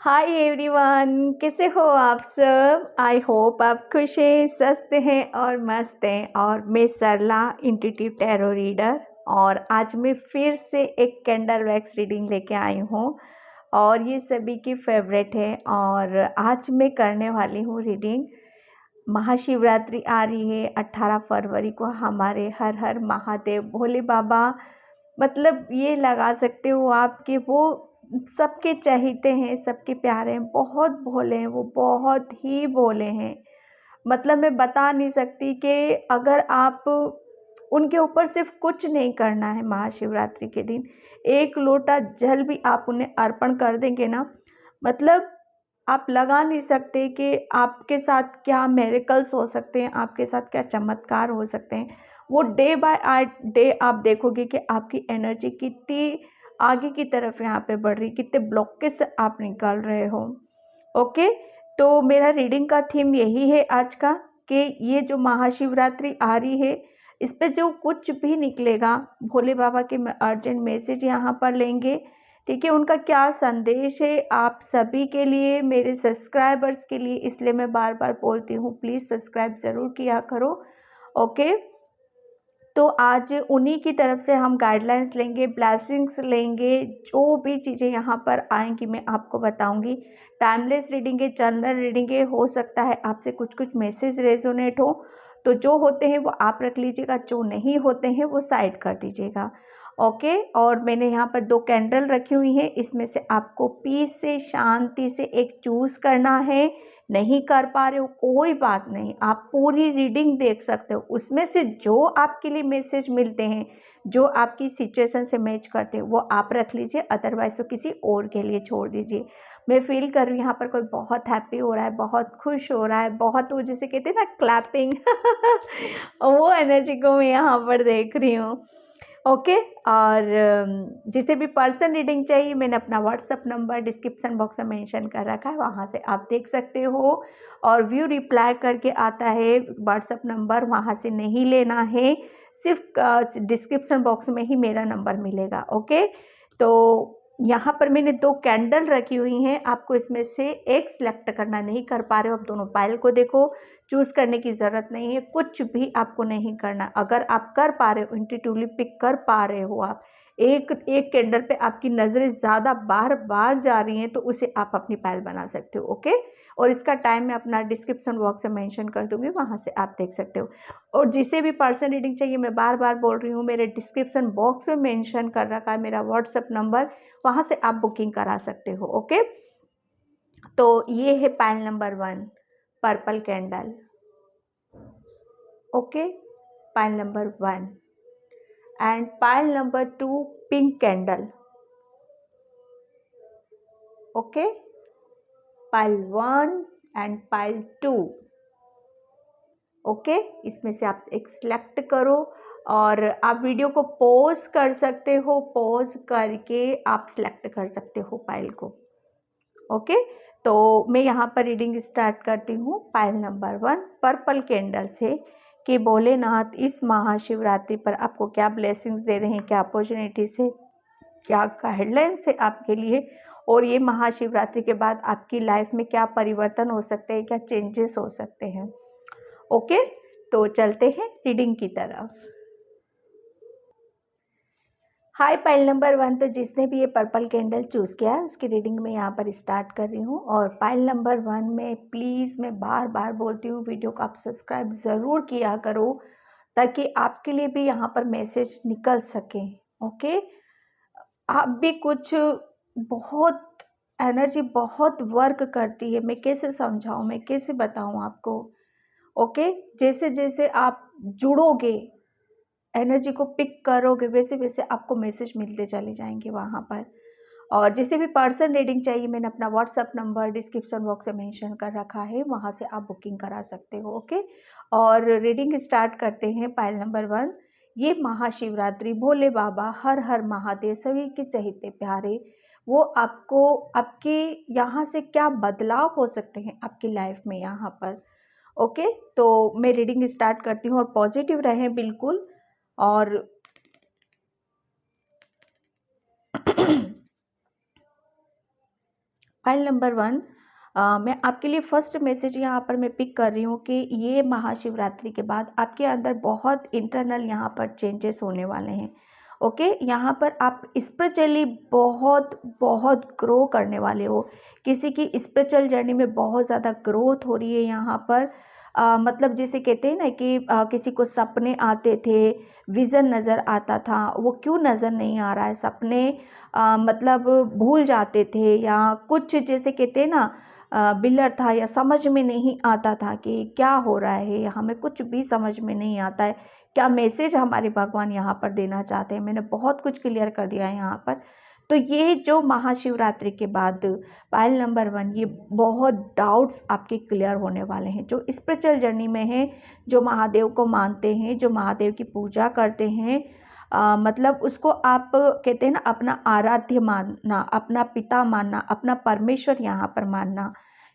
Hi everyone, कैसे हो आप सब। आई होप आप खुश हैं, स्वस्थ हैं और मस्त हैं। और मैं सरला, इंट्यूटिव टैरो रीडर, और आज मैं फिर से एक कैंडल वैक्स रीडिंग लेके आई हूँ और ये सभी की फेवरेट है। और आज मैं करने वाली हूँ रीडिंग। महाशिवरात्रि आ रही है 18 फरवरी को। हमारे हर हर महादेव भोले बाबा, मतलब ये लगा सकते हो आप कि वो सबके चहेते हैं, सबके प्यारे हैं, बहुत भोले हैं, वो बहुत ही भोले हैं। मतलब मैं बता नहीं सकती कि अगर आप उनके ऊपर सिर्फ कुछ नहीं करना है, महाशिवरात्रि के दिन एक लोटा जल भी आप उन्हें अर्पण कर देंगे ना, मतलब आप लगा नहीं सकते कि आपके साथ क्या मिरेकल्स हो सकते हैं, आपके साथ क्या चमत्कार हो सकते हैं। वो डे बाय डे आप देखोगे कि आपकी एनर्जी कितनी आगे की तरफ यहाँ पे बढ़ रही, कितने ब्लॉकेज से आप निकल रहे हो। ओके, तो मेरा रीडिंग का थीम यही है आज का कि ये जो महाशिवरात्रि आ रही है, इस पे जो कुछ भी निकलेगा, भोले बाबा के अर्जेंट मैसेज यहाँ पर लेंगे। ठीक है, उनका क्या संदेश है आप सभी के लिए, मेरे सब्सक्राइबर्स के लिए, इसलिए मैं बार बार बोलती हूँ प्लीज़ सब्सक्राइब ज़रूर किया करो। ओके, तो आज उन्हीं की तरफ से हम गाइडलाइंस लेंगे, ब्लेसिंग्स लेंगे। जो भी चीज़ें यहाँ पर आएंगी मैं आपको बताऊंगी। टाइमलेस रीडिंग है, जनरल रीडिंग है, हो सकता है आपसे कुछ कुछ मैसेज रेजोनेट हो, तो जो होते हैं वो आप रख लीजिएगा, जो नहीं होते हैं वो साइड कर दीजिएगा। ओके, और मैंने यहाँ पर 2 कैंडल रखी हुई हैं, इसमें से आपको पीस से, शांति से एक चूज़ करना है। नहीं कर पा रहे हो कोई बात नहीं, आप पूरी रीडिंग देख सकते हो, उसमें से जो आपके लिए मैसेज मिलते हैं, जो आपकी सिचुएशन से मैच करते हैं वो आप रख लीजिए, अदरवाइज तो किसी और के लिए छोड़ दीजिए। मैं फील कर रही हूँ यहाँ पर कोई बहुत हैप्पी हो रहा है, बहुत खुश हो रहा है, बहुत, वो जिसे कहते हैं ना क्लैपिंग वो एनर्जी को मैं यहाँ पर देख रही हूँ। ओके, और जिसे भी पर्सन रीडिंग चाहिए, मैंने अपना व्हाट्सअप नंबर डिस्क्रिप्शन बॉक्स में मेंशन कर रखा है, वहाँ से आप देख सकते हो। और व्यू रिप्लाई करके आता है व्हाट्सअप नंबर, वहाँ से नहीं लेना है, सिर्फ डिस्क्रिप्शन बॉक्स में ही मेरा नंबर मिलेगा। ओके, तो यहाँ पर मैंने 2 कैंडल रखी हुई हैं, आपको इसमें से एक सिलेक्ट करना, नहीं कर पा रहे हो आप दोनों पाइल को देखो, चूज़ करने की ज़रूरत नहीं है, कुछ भी आपको नहीं करना। अगर आप कर पा रहे हो, इंट्यूटिवली पिक कर पा रहे हो, आप एक एक कैंडल पे आपकी नज़रें ज़्यादा बार बार जा रही हैं, तो उसे आप अपनी पाइल बना सकते हो। ओके, और इसका टाइम मैं अपना डिस्क्रिप्शन बॉक्स में मेंशन कर दूंगी, वहाँ से आप देख सकते हो। और जिसे भी पर्सन रीडिंग चाहिए, मैं बार बार बोल रही हूँ, मेरे डिस्क्रिप्शन बॉक्स में मेंशन कर रखा है मेरा व्हाट्सअप नंबर, वहाँ से आप बुकिंग करा सकते हो। ओके, तो ये है pile number 1, purple candle. Okay, pile number 1 and pile number 2, pink candle. Okay, pile 1 and pile 2। Okay, इसमें से आप एक सिलेक्ट करो और आप वीडियो को पॉज कर सकते हो, पॉज करके आप सिलेक्ट कर सकते हो पाइल को। ओके, तो मैं यहाँ पर रीडिंग स्टार्ट करती हूँ। पाइल नंबर 1 पर्पल कैंडल से कि भोलेनाथ इस महाशिवरात्रि पर आपको क्या ब्लेसिंग्स दे रहे हैं, क्या अपॉर्चुनिटीज है, क्या गाइडलाइंस है आपके लिए, और ये महाशिवरात्रि के बाद आपकी लाइफ में क्या परिवर्तन हो सकते हैं, क्या चेंजेस हो सकते हैं। ओके, तो चलते हैं रीडिंग की तरफ। हाय पाइल नंबर 1, तो जिसने भी ये पर्पल कैंडल चूज़ किया है उसकी रीडिंग में यहाँ पर स्टार्ट कर रही हूँ। और पाइल नंबर 1 में प्लीज़ मैं बार बार बोलती हूँ, वीडियो को आप सब्सक्राइब ज़रूर किया करो, ताकि आपके लिए भी यहाँ पर मैसेज निकल सके। ओके, आप भी कुछ, बहुत एनर्जी बहुत वर्क करती है, मैं कैसे समझाऊँ, मैं कैसे बताऊँ आपको। ओके, जैसे जैसे आप जुड़ोगे, एनर्जी को पिक करोगे, वैसे वैसे आपको मैसेज मिलते चले जाएंगे वहाँ पर। और जिसे भी पर्सन रीडिंग चाहिए, मैंने अपना व्हाट्सअप नंबर डिस्क्रिप्शन बॉक्स में मेंशन कर रखा है, वहाँ से आप बुकिंग करा सकते हो। ओके, और रीडिंग स्टार्ट करते हैं। पाइल नंबर 1, ये महाशिवरात्रि भोले बाबा हर हर महादेव सभी के चहेते प्यारे, वो आपको आपके यहाँ से क्या बदलाव हो सकते हैं आपकी लाइफ में यहाँ पर। ओके, तो मैं रीडिंग स्टार्ट करती हूँ और पॉजिटिव रहें बिल्कुल। और फाइल नंबर 1, मैं आपके लिए फर्स्ट मैसेज यहाँ पर मैं पिक कर रही हूँ कि ये महाशिवरात्रि के बाद आपके अंदर बहुत इंटरनल यहाँ पर चेंजेस होने वाले हैं। ओके, यहाँ पर आप स्पिरिचुअली बहुत बहुत ग्रो करने वाले हो। किसी की स्पिरिचुअल जर्नी में बहुत ज़्यादा ग्रोथ हो रही है यहाँ पर। मतलब जैसे कहते हैं ना कि किसी को सपने आते थे, विज़न नज़र आता था, वो क्यों नज़र नहीं आ रहा है? सपने मतलब भूल जाते थे, या कुछ जैसे कहते हैं ना बिल्लर था, या समझ में नहीं आता था कि क्या हो रहा है, हमें कुछ भी समझ में नहीं आता है, क्या मैसेज हमारे भगवान यहाँ पर देना चाहते हैं। मैंने बहुत कुछ क्लियर कर दिया है यहाँ पर। तो ये जो महाशिवरात्रि के बाद पायल नंबर 1, ये बहुत डाउट्स आपके क्लियर होने वाले हैं। जो स्पिरिचुअल जर्नी में हैं, जो महादेव को मानते हैं, जो महादेव की पूजा करते हैं, मतलब उसको आप कहते हैं ना अपना आराध्य मानना, अपना पिता मानना, अपना परमेश्वर यहाँ पर मानना,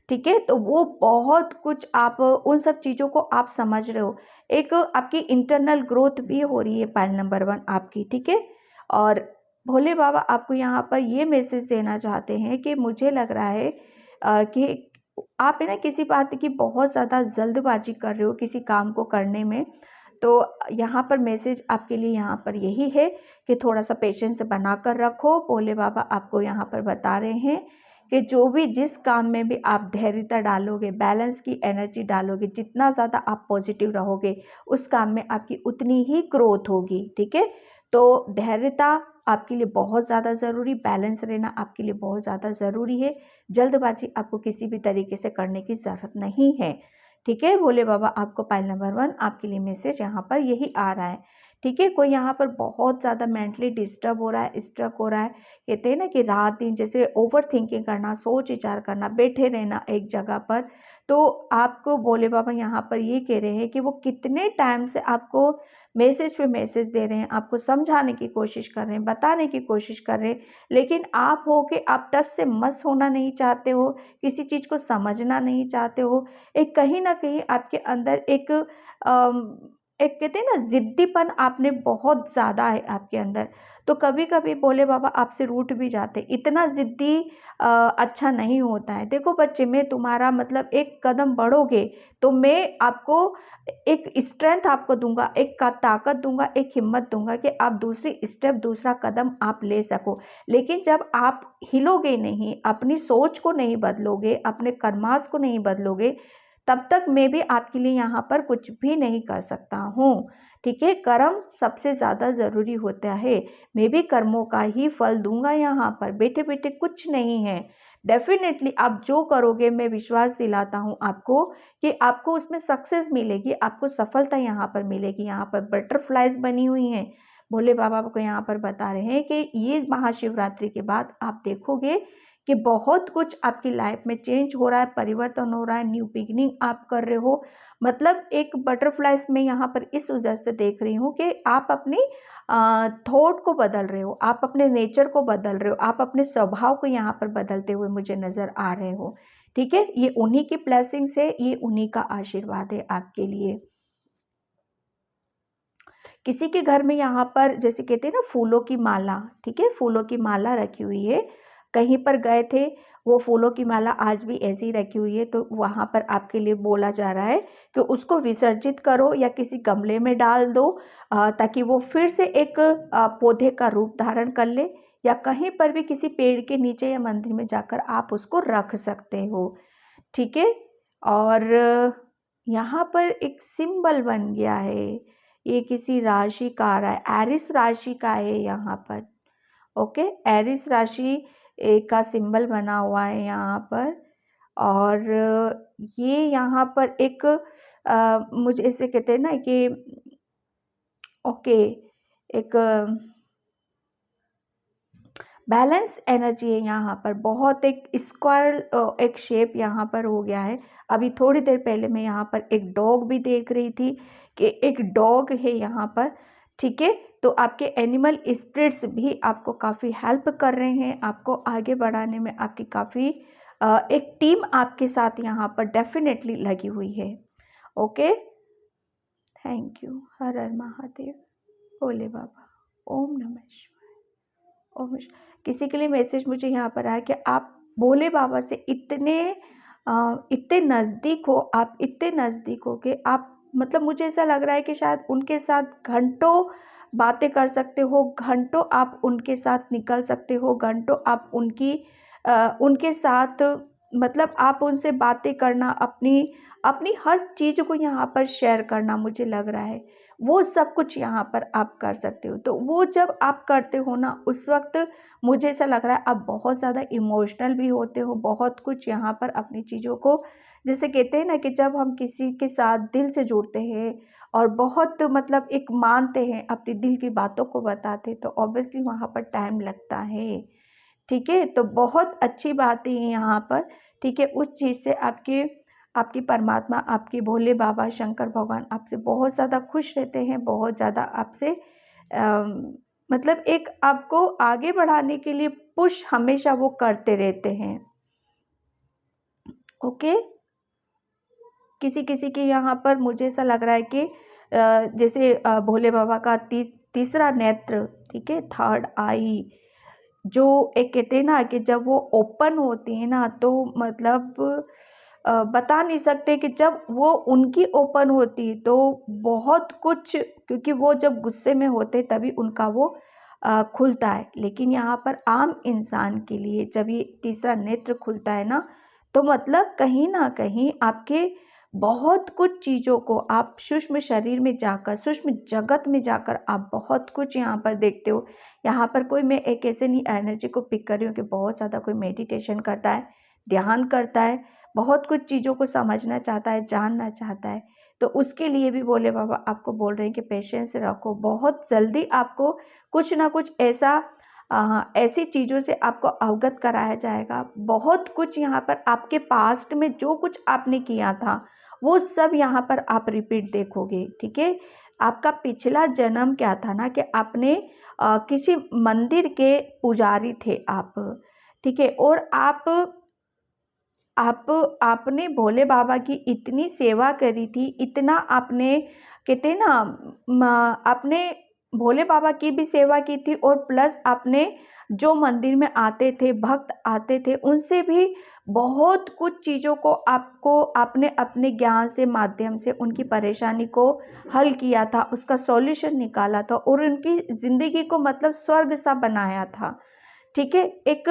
ठीक है? तो वो बहुत कुछ आप उन सब चीज़ों को आप समझ रहे हो। एक आपकी इंटरनल ग्रोथ भी हो रही है पायल नंबर 1 आपकी, ठीक है? और भोले बाबा आपको यहाँ पर ये मैसेज देना चाहते हैं कि मुझे लग रहा है कि आप है ना किसी बात की बहुत ज़्यादा जल्दबाजी कर रहे हो किसी काम को करने में। तो यहाँ पर मैसेज आपके लिए यहाँ पर यही है कि थोड़ा-सा पेशेंस बना कर रखो। भोले बाबा आपको यहाँ पर बता रहे हैं कि जो भी जिस काम में भी आप धैर्यता डालोगे, बैलेंस की एनर्जी डालोगे, जितना ज़्यादा आप पॉजिटिव रहोगे, उस काम में आपकी उतनी ही ग्रोथ होगी, ठीक है? तो धैर्यता आपके लिए बहुत ज़्यादा ज़रूरी, बैलेंस रहना आपके लिए बहुत ज़्यादा ज़रूरी है। जल्दबाजी आपको किसी भी तरीके से करने की ज़रूरत नहीं है। ठीक है, भोले बाबा आपको पाइल नंबर 1 आपके लिए मैसेज यहाँ पर यही आ रहा है। ठीक है, कोई यहाँ पर बहुत ज़्यादा मेंटली डिस्टर्ब हो रहा है, स्ट्रक हो रहा है। कहते हैं ना कि रात दिन जैसे ओवर थिंकिंग करना, सोच विचार करना, बैठे रहना एक जगह पर। तो आपको भोले बाबा यहाँ पर ये कह रहे हैं कि वो कितने टाइम से आपको मैसेज पे मैसेज दे रहे हैं, आपको समझाने की कोशिश कर रहे हैं, बताने की कोशिश कर रहे हैं, लेकिन आप हो के आप टस से मस होना नहीं चाहते हो, किसी चीज़ को समझना नहीं चाहते हो। एक कहीं न कहीं आपके अंदर एक कहते हैं ना ज़िद्दीपन आपने बहुत ज़्यादा है आपके अंदर। तो कभी-कभी भोले बाबा आपसे रूठ भी जाते हैं। इतना ज़िद्दी अच्छा नहीं होता है। देखो बच्चे, मैं तुम्हारा मतलब एक कदम बढ़ोगे तो मैं आपको एक स्ट्रेंथ आपको दूँगा, एक का ताकत दूँगा, एक हिम्मत दूँगा कि आप दूसरी स्टेप, दूसरा कदम आप ले सको। लेकिन जब आप हिलोगे नहीं, अपनी सोच को नहीं बदलोगे, अपने कर्मास को नहीं बदलोगे, तब तक मैं भी आपके लिए यहाँ पर कुछ भी नहीं कर सकता हूँ। ठीक है? कर्म सबसे ज़्यादा ज़रूरी होता है। मैं भी कर्मों का ही फल दूँगा यहाँ पर, बैठे-बैठे कुछ नहीं है। डेफ़िनेटली आप जो करोगे, मैं विश्वास दिलाता हूँ आपको कि आपको उसमें सक्सेस मिलेगी, आपको सफलता यहाँ पर मिलेगी। यहाँ पर बटरफ्लाइज़ बनी हुई हैं। भोले बाबा आपको यहाँ पर बता रहे हैं कि ये महाशिवरात्रि के बाद आप देखोगे कि बहुत कुछ आपकी लाइफ में चेंज हो रहा है, परिवर्तन हो रहा है, न्यू बिगिनिंग आप कर रहे हो। मतलब एक बटरफ्लाइज़ में यहाँ पर इस वजह से देख रही हूँ कि आप अपनी थॉट को बदल रहे हो, आप अपने नेचर को बदल रहे हो, आप अपने स्वभाव को यहाँ पर बदलते हुए मुझे नज़र आ रहे हो। ठीक है? ये उन्हीं की ब्लेसिंग्स है, ये उन्हीं का आशीर्वाद है आपके लिए। किसी के घर में यहाँ पर जैसे कहते हैं ना फूलों की माला, ठीक है? फूलों की माला रखी हुई है। कहीं पर गए थे, वो फूलों की माला आज भी ऐसी ही रखी हुई है, तो वहाँ पर आपके लिए बोला जा रहा है कि उसको विसर्जित करो या किसी गमले में डाल दो, ताकि वो फिर से एक पौधे का रूप धारण कर ले, या कहीं पर भी किसी पेड़ के नीचे या मंदिर में जाकर आप उसको रख सकते हो। ठीक है? और यहाँ पर एक सिंबल बन गया है। ये किसी राशि का आ रहा है, एरिस राशि का है यहाँ पर। ओके, एरिस राशि का सिंबल बना हुआ है यहाँ पर। और ये यहाँ पर एक मुझे ऐसे कहते हैं ना कि ओके, एक बैलेंस एनर्जी है यहाँ पर, बहुत एक स्क्वायर एक शेप यहाँ पर हो गया है। अभी थोड़ी देर पहले मैं यहाँ पर एक डॉग भी देख रही थी कि एक डॉग है यहाँ पर, ठीक है? तो आपके एनिमल स्पिरिट्स भी आपको काफ़ी हेल्प कर रहे हैं, आपको आगे बढ़ाने में आपकी काफ़ी एक टीम आपके साथ यहाँ पर डेफ़िनेटली लगी हुई है। ओके? Thank you. हर हर महादेव, भोले बाबा, ओम नमः शिवाय। ओह! किसी के लिए मैसेज मुझे यहाँ पर आया कि आप भोले बाबा से इतने नज़दीक हो आप, इतने नज़दीक हो कि आप मतलब मुझे ऐसा लग रहा है कि शायद उनके साथ घंटों बातें कर सकते हो, घंटों आप उनके साथ निकल सकते हो, घंटों आप उनके साथ मतलब आप उनसे बातें करना, अपनी अपनी हर चीज़ को यहाँ पर शेयर करना, मुझे लग रहा है वो सब कुछ यहाँ पर आप कर सकते हो। तो वो जब आप करते हो ना, उस वक़्त मुझे ऐसा लग रहा है आप बहुत ज़्यादा इमोशनल भी होते हो, बहुत कुछ यहाँ पर अपनी चीज़ों को, जैसे कहते हैं ना कि जब हम किसी के साथ दिल से जुड़ते हैं और बहुत मतलब एक मानते हैं, अपने दिल की बातों को बताते हैं, तो ऑब्वियसली वहाँ पर टाइम लगता है। ठीक है? तो बहुत अच्छी बात है यहाँ पर, ठीक है? उस चीज़ से आपके आपकी परमात्मा, आपके भोले बाबा, शंकर भगवान आपसे बहुत ज़्यादा खुश रहते हैं, बहुत ज़्यादा आपसे मतलब एक आपको आगे बढ़ाने के लिए पुश हमेशा वो करते रहते हैं। ओके? किसी-किसी के यहाँ पर मुझे ऐसा लग रहा है कि जैसे भोले बाबा का तीसरा नेत्र, ठीक है? थर्ड आई, जो एक कहते हैं ना कि जब वो ओपन होती है ना, तो मतलब बता नहीं सकते कि जब वो उनकी ओपन होती तो बहुत कुछ, क्योंकि वो जब गुस्से में होते तभी उनका वो खुलता है। लेकिन यहाँ पर आम इंसान के लिए जब ये तीसरा नेत्र खुलता है ना, तो मतलब कहीं न कहीं आपके बहुत कुछ चीज़ों को आप सूक्ष्म शरीर में जाकर, सूक्ष्म जगत में जाकर आप बहुत कुछ यहाँ पर देखते हो। यहाँ पर कोई, मैं एक ऐसे नहीं एनर्जी को पिक कर रही हूँ कि बहुत ज़्यादा कोई मेडिटेशन करता है, ध्यान करता है, बहुत कुछ चीज़ों को समझना चाहता है, जानना चाहता है, तो उसके लिए भी भोले बाबा आपको बोल रहे हैं कि पेशेंस रखो, बहुत जल्दी आपको कुछ ना कुछ ऐसी चीज़ों से आपको अवगत कराया जाएगा। बहुत कुछ यहाँ पर आपके पास्ट में जो कुछ आपने किया था, वो सब यहाँ पर आप रिपीट देखोगे, ठीक है? आपका पिछला जन्म क्या था ना कि आपने किसी मंदिर के पुजारी थे आप, ठीक है? और आप आपने भोले बाबा की इतनी सेवा करी थी, इतना आपने, कहते हैं ना, आपने भोले बाबा की भी सेवा की थी और प्लस आपने जो मंदिर में आते थे, भक्त आते थे, उनसे भी बहुत कुछ चीज़ों को आपको आपने अपने ज्ञान से माध्यम से उनकी परेशानी को हल किया था, उसका सॉल्यूशन निकाला था और उनकी ज़िंदगी को मतलब स्वर्ग सा बनाया था। ठीक है? एक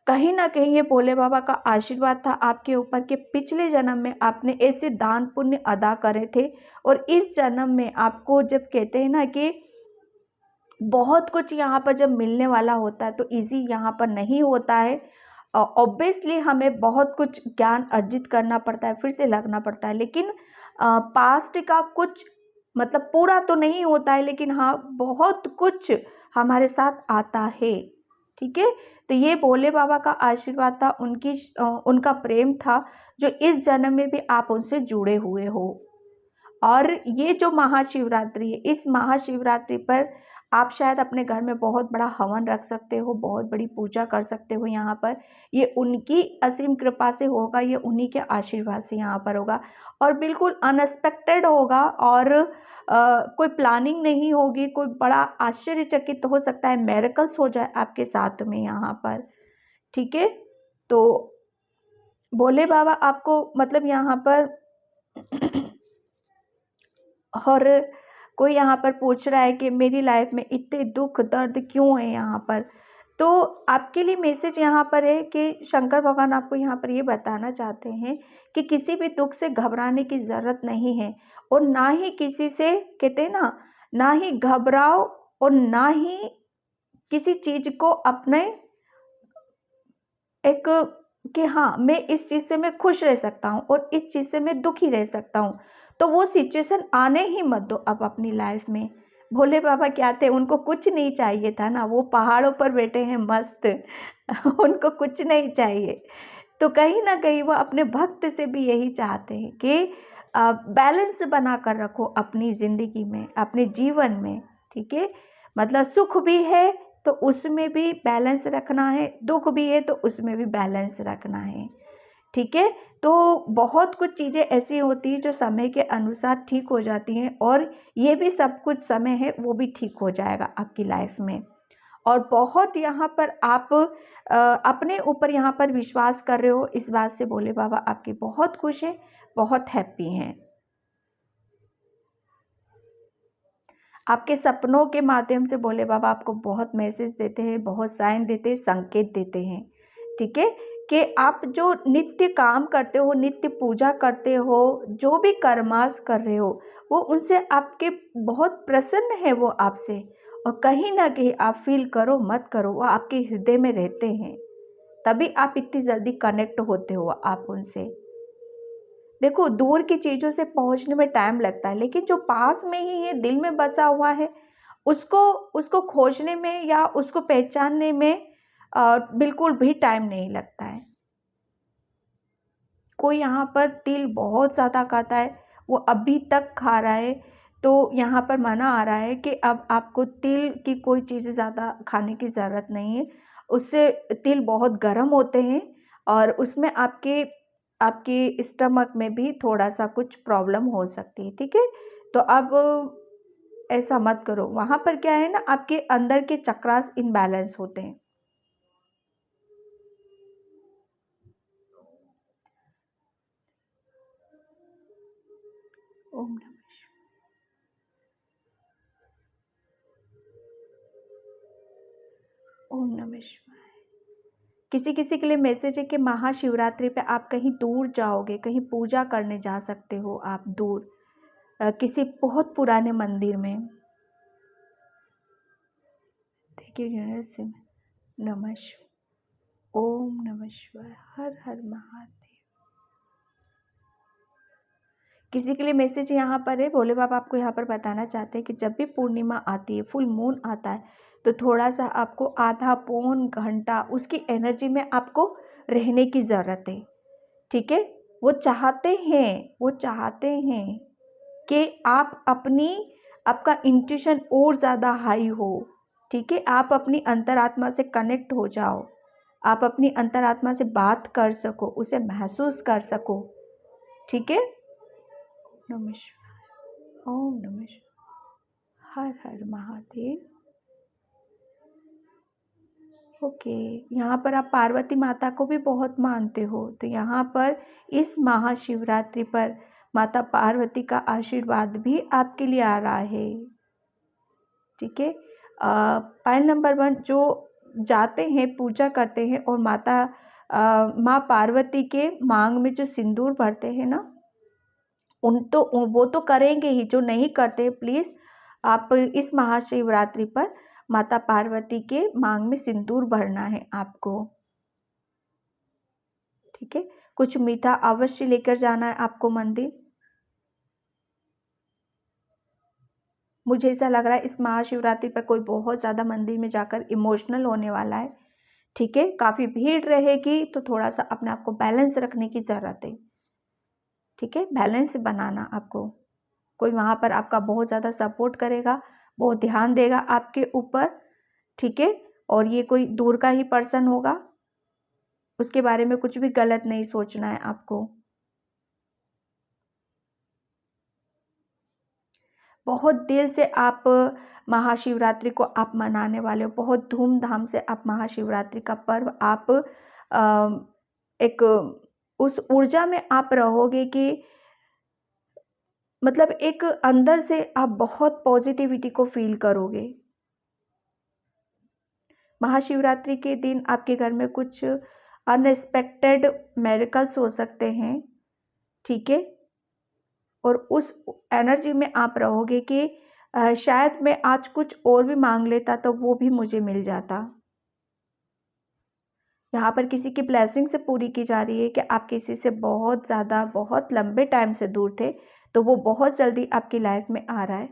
कहीं न कहीं ये भोले बाबा का आशीर्वाद था आपके ऊपर कि पिछले जन्म में आपने ऐसे दान पुण्य अदा करे थे और इस जन्म में आपको, जब कहते हैं ना कि बहुत कुछ यहाँ पर जब मिलने वाला होता है तो ईज़ी यहाँ पर नहीं होता है। ऑब्वियसली हमें बहुत कुछ ज्ञान अर्जित करना पड़ता है, फिर से लगना पड़ता है, लेकिन पास्ट का कुछ मतलब पूरा तो नहीं होता है, लेकिन हाँ, बहुत कुछ हमारे साथ आता है। ठीक है? तो ये भोले बाबा का आशीर्वाद था, उनका प्रेम था, जो इस जन्म में भी आप उनसे जुड़े हुए हो। और ये जो महाशिवरात्रि है, इस महाशिवरात्रि पर आप शायद अपने घर में बहुत बड़ा हवन रख सकते हो, बहुत बड़ी पूजा कर सकते हो यहाँ पर। ये उनकी असीम कृपा से होगा, ये उन्हीं के आशीर्वाद से यहाँ पर होगा और बिल्कुल अनएक्सपेक्टेड होगा और कोई प्लानिंग नहीं होगी, कोई बड़ा आश्चर्यचकित हो सकता है, मिरेकल्स हो जाए आपके साथ में यहाँ पर, ठीक है? तो भोले बाबा आपको मतलब यहाँ पर और कोई यहाँ पर पूछ रहा है कि मेरी लाइफ में इतने दुख दर्द क्यों है यहाँ पर, तो आपके लिए मैसेज यहाँ पर है कि शंकर भगवान आपको यहाँ पर ये बताना चाहते हैं कि किसी भी दुख से घबराने की ज़रूरत नहीं है और ना ही किसी से, कहते हैं ना, ना ही घबराओ और ना ही किसी चीज़ को अपने एक कि हाँ, मैं इस चीज़ से मैं खुश रह सकता हूँ और इस चीज़ से मैं दुखी रह सकता हूँ, तो वो सिचुएशन आने ही मत दो अब अपनी लाइफ में। भोले बाबा क्या थे, उनको कुछ नहीं चाहिए था ना, वो पहाड़ों पर बैठे हैं मस्त उनको कुछ नहीं चाहिए। तो कहीं न कहीं वो अपने भक्त से भी यही चाहते हैं कि बैलेंस बना कर रखो अपनी ज़िंदगी में, अपने जीवन में, ठीक है? मतलब सुख भी है तो उसमें भी बैलेंस रखना है, दुख भी है तो उसमें भी बैलेंस रखना है, ठीक है? तो बहुत कुछ चीज़ें ऐसी होती हैं जो समय के अनुसार ठीक हो जाती हैं और ये भी सब कुछ समय है, वो भी ठीक हो जाएगा आपकी लाइफ में। और बहुत यहाँ पर आप अपने ऊपर यहाँ पर विश्वास कर रहे हो। इस बात से भोले बाबा आपकी बहुत खुश हैं, बहुत हैप्पी हैं। आपके सपनों के माध्यम से भोले बाबा आपको बहुत मैसेज देते हैं, बहुत साइन देते हैं, संकेत देते हैं। ठीक है, कि आप जो नित्य काम करते हो, नित्य पूजा करते हो, जो भी कर्मास कर रहे हो, वो उनसे आपके बहुत प्रसन्न है वो आपसे। और कहीं ना कहीं आप फील करो मत करो, वो आपके हृदय में रहते हैं, तभी आप इतनी जल्दी कनेक्ट होते हो आप उनसे। देखो, दूर की चीज़ों से पहुंचने में टाइम लगता है, लेकिन जो पास में ही है, दिल में बसा हुआ है, उसको उसको खोजने में या उसको पहचानने में बिल्कुल भी टाइम नहीं लगता है। कोई यहाँ पर तिल बहुत ज़्यादा खाता है, वो अभी तक खा रहा है, तो यहाँ पर मना आ रहा है कि अब आपको तिल की कोई चीज़ें ज़्यादा खाने की ज़रूरत नहीं है। उससे तिल बहुत गर्म होते हैं और उसमें आपके आपके स्टमक में भी थोड़ा-सा कुछ प्रॉब्लम हो सकती है, ठीक है? तो अब ऐसा मत करो। वहाँ पर क्या है ना, आपके अंदर के चक्रास इम्बैलेंस होते हैं। ओम नमः शिवाय। ओम नमः शिवाय। किसी-किसी के लिए मैसेज है कि महाशिवरात्रि पे आप कहीं दूर जाओगे, कहीं पूजा करने जा सकते हो आप दूर, किसी बहुत पुराने मंदिर में। Thank you universe. नमः शिवाय। ओम नमः शिवाय। हर हर महादेव। किसी के लिए मैसेज यहाँ पर है, भोले बाबा आपको यहाँ पर बताना चाहते हैं कि जब भी पूर्णिमा आती है, फुल मून आता है, तो थोड़ा सा आपको आधा पौन घंटा उसकी एनर्जी में आपको रहने की ज़रूरत है। ठीक है, वो चाहते हैं कि आप अपनी आपका इंट्यूशन और ज़्यादा हाई हो। ठीक है, आप अपनी अंतरात्मा से कनेक्ट हो जाओ, आप अपनी अंतरात्मा से बात कर सको, उसे महसूस कर सको। ठीक है, नमः शिवाय। ओम नमः शिवाय। हर हर महादेव। ओके, यहाँ पर आप पार्वती माता को भी बहुत मानते हो, तो यहाँ पर इस महाशिवरात्रि पर माता पार्वती का आशीर्वाद भी आपके लिए आ रहा है। ठीक है, पॉइंट नंबर 1, जो जाते हैं पूजा करते हैं और माँ पार्वती के मांग में जो सिंदूर भरते हैं ना, वो तो करेंगे ही। जो नहीं करते, प्लीज़ आप इस महाशिवरात्रि पर माता पार्वती के मांग में सिंदूर भरना है आपको। ठीक है, कुछ मीठा अवश्य लेकर जाना है आपको मंदिर। मुझे ऐसा लग रहा है इस महाशिवरात्रि पर कोई बहुत ज़्यादा मंदिर में जाकर इमोशनल होने वाला है। ठीक है, काफ़ी भीड़ रहेगी, तो थोड़ा सा अपने आप को बैलेंस रखने की ज़रूरत है। ठीक है, बैलेंस बनाना आपको। कोई वहाँ पर आपका बहुत ज़्यादा सपोर्ट करेगा, बहुत ध्यान देगा आपके ऊपर। ठीक है, और ये कोई दूर का ही पर्सन होगा, उसके बारे में कुछ भी गलत नहीं सोचना है आपको। बहुत दिल से आप महाशिवरात्रि को आप मनाने वाले हो, बहुत धूमधाम से आप महाशिवरात्रि का पर्व आप एक उस ऊर्जा में आप रहोगे कि मतलब एक अंदर से आप बहुत पॉजिटिविटी को फील करोगे। महाशिवरात्रि के दिन आपके घर में कुछ अनएक्सपेक्टेड मिरेकल्स हो सकते हैं। ठीक है, और उस एनर्जी में आप रहोगे कि शायद मैं आज कुछ और भी मांग लेता तो वो भी मुझे मिल जाता। यहाँ पर किसी की ब्लेसिंग से पूरी की जा रही है कि आप किसी से बहुत ज़्यादा बहुत लंबे टाइम से दूर थे, तो वो बहुत जल्दी आपकी लाइफ में आ रहा है।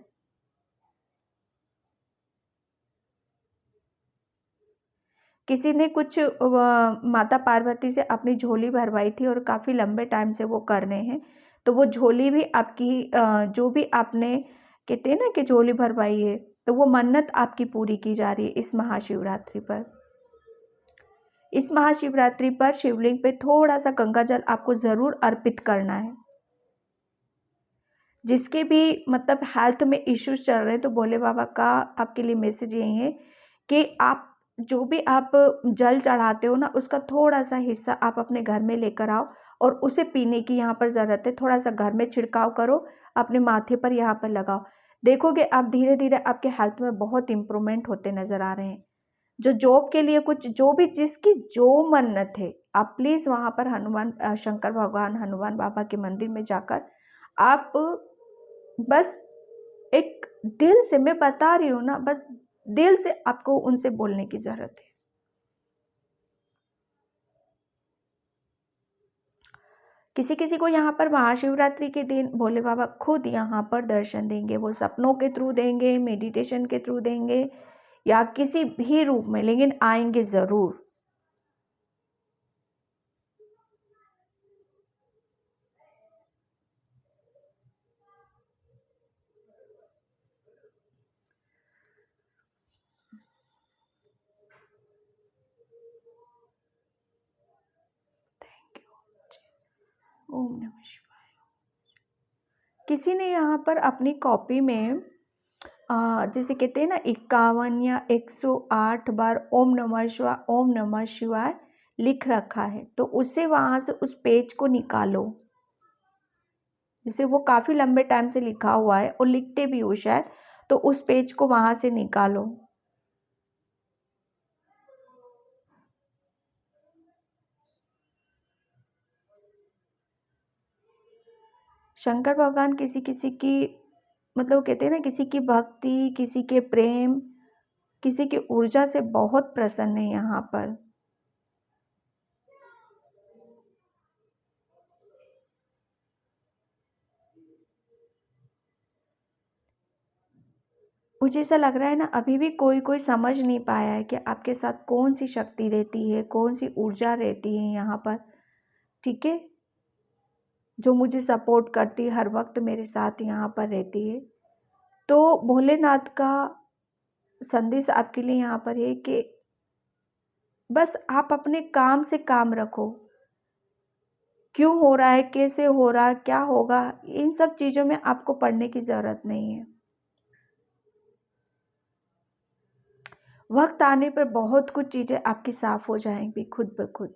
किसी ने कुछ माता पार्वती से अपनी झोली भरवाई थी और काफ़ी लंबे टाइम से वो कर रहे हैं, तो वो झोली भी आपकी जो भी आपने कहते हैं ना कि झोली भरवाई है, तो वो मन्नत आपकी पूरी की जा रही है इस महाशिवरात्रि पर। इस महाशिवरात्रि पर शिवलिंग पे थोड़ा सा गंगा जल आपको ज़रूर अर्पित करना है। जिसके भी मतलब हेल्थ में इश्यूज चल रहे हैं, तो भोले बाबा का आपके लिए मैसेज यही है कि आप जो भी आप जल चढ़ाते हो ना, उसका थोड़ा-सा हिस्सा आप अपने घर में लेकर आओ और उसे पीने की यहाँ पर ज़रूरत है। थोड़ा-सा घर में छिड़काव करो, अपने माथे पर यहाँ पर लगाओ। देखोगे आप धीरे-धीरे आपके हेल्थ में बहुत इम्प्रूवमेंट होते नज़र आ रहे हैं। जो जॉब के लिए कुछ जो भी जिसकी जो मन्नत है, आप प्लीज़ वहाँ पर शंकर भगवान, हनुमान बाबा के मंदिर में जाकर आप बस एक दिल से, मैं बता रही हूँ ना, बस दिल से आपको उनसे बोलने की ज़रूरत है। किसी-किसी को यहाँ पर महाशिवरात्रि के दिन भोले बाबा खुद यहाँ पर दर्शन देंगे। वो सपनों के थ्रू देंगे, मेडिटेशन के थ्रू देंगे या किसी भी रूप में, लेकिन आएँगे ज़रूर। Thank you. ओम नमः शिवाय। किसी ने यहाँ पर अपनी कॉपी में जैसे कहते हैं ना 51 या 108 बार ओम नमः शिवाय, ओम नमः शिवाय लिख रखा है, तो उसे वहाँ से उस पेज को निकालो। जैसे वो काफ़ी लंबे टाइम से लिखा हुआ है और लिखते भी हो शायद, तो उस पेज को वहाँ से निकालो। शंकर भगवान किसी-किसी की, मतलब कहते हैं ना, किसी की भक्ति, किसी के प्रेम, किसी की ऊर्जा से बहुत प्रसन्न है यहाँ पर। मुझे ऐसा लग रहा है ना, अभी भी कोई-कोई समझ नहीं पाया है कि आपके साथ कौन-सी शक्ति रहती है, कौन-सी ऊर्जा रहती है यहाँ पर, ठीक है? जो मुझे सपोर्ट करती है, हर वक़्त मेरे साथ यहाँ पर रहती है। तो भोलेनाथ का संदेश आपके लिए यहाँ पर है कि बस आप अपने काम से काम रखो। क्यों हो रहा है, कैसे हो रहा है, क्या होगा, इन सब चीज़ों में आपको पड़ने की ज़रूरत नहीं है। वक़्त आने पर बहुत कुछ चीज़ें आपकी साफ़ हो जाएँगी खुद ब खुद।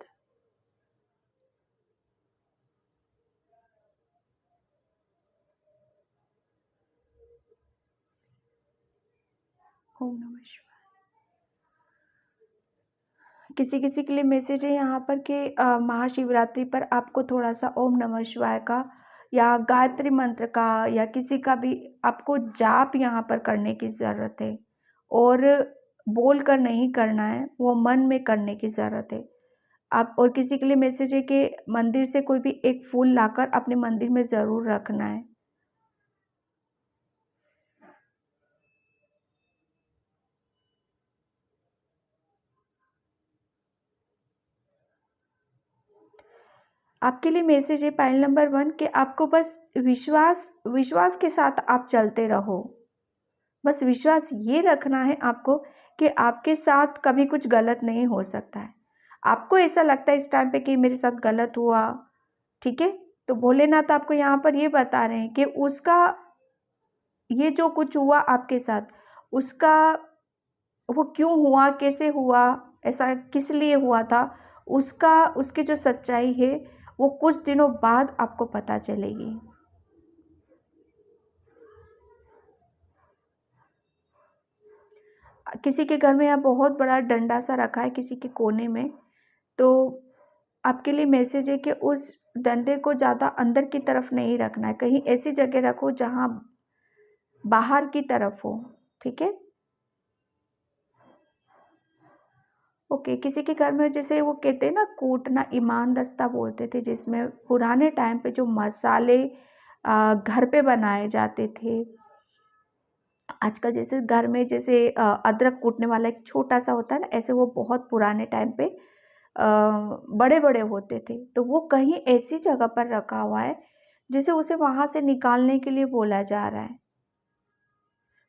ओम नमः शिवाय। किसी-किसी के लिए मैसेज है यहाँ पर कि महाशिवरात्रि पर आपको थोड़ा-सा ओम नमः शिवाय का या गायत्री मंत्र का या किसी का भी आपको जाप यहाँ पर करने की ज़रूरत है और बोल कर नहीं करना है, वो मन में करने की ज़रूरत है। आप और किसी के लिए मैसेज है कि मंदिर से कोई भी एक फूल लाकर अपने मंदिर में ज़रूर रखना है। आपके लिए मैसेज है पाइल नंबर 1 कि आपको बस विश्वास के साथ आप चलते रहो। बस विश्वास ये रखना है आपको कि आपके साथ कभी कुछ गलत नहीं हो सकता है। आपको ऐसा लगता है इस टाइम पे कि मेरे साथ गलत हुआ, ठीक है? तो भोलेनाथ आपको यहाँ पर ये बता रहे हैं कि उसका ये जो कुछ हुआ आपके साथ, उसका वो क्यों हुआ, कैसे हुआ, ऐसा किस लिए हुआ था, उसकी जो सच्चाई है, वो कुछ दिनों बाद आपको पता चलेगी। किसी के घर में यहाँ बहुत बड़ा डंडा सा रखा है किसी के कोने में, तो आपके लिए मैसेज है कि उस डंडे को ज़्यादा अंदर की तरफ नहीं रखना है, कहीं ऐसी जगह रखो जहाँ बाहर की तरफ हो, ठीक है? ओके, किसी के घर में जैसे वो कहते हैं ना कूटना ईमान दस्ता बोलते थे, जिसमें पुराने टाइम पे जो मसाले घर पे बनाए जाते थे। आजकल जैसे घर में जैसे अदरक कूटने वाला एक छोटा-सा होता है ना, ऐसे वो बहुत पुराने टाइम पे बड़े-बड़े होते थे। तो वो कहीं ऐसी जगह पर रखा हुआ है, जिसे उसे वहाँ से निकालने के लिए बोला जा रहा है।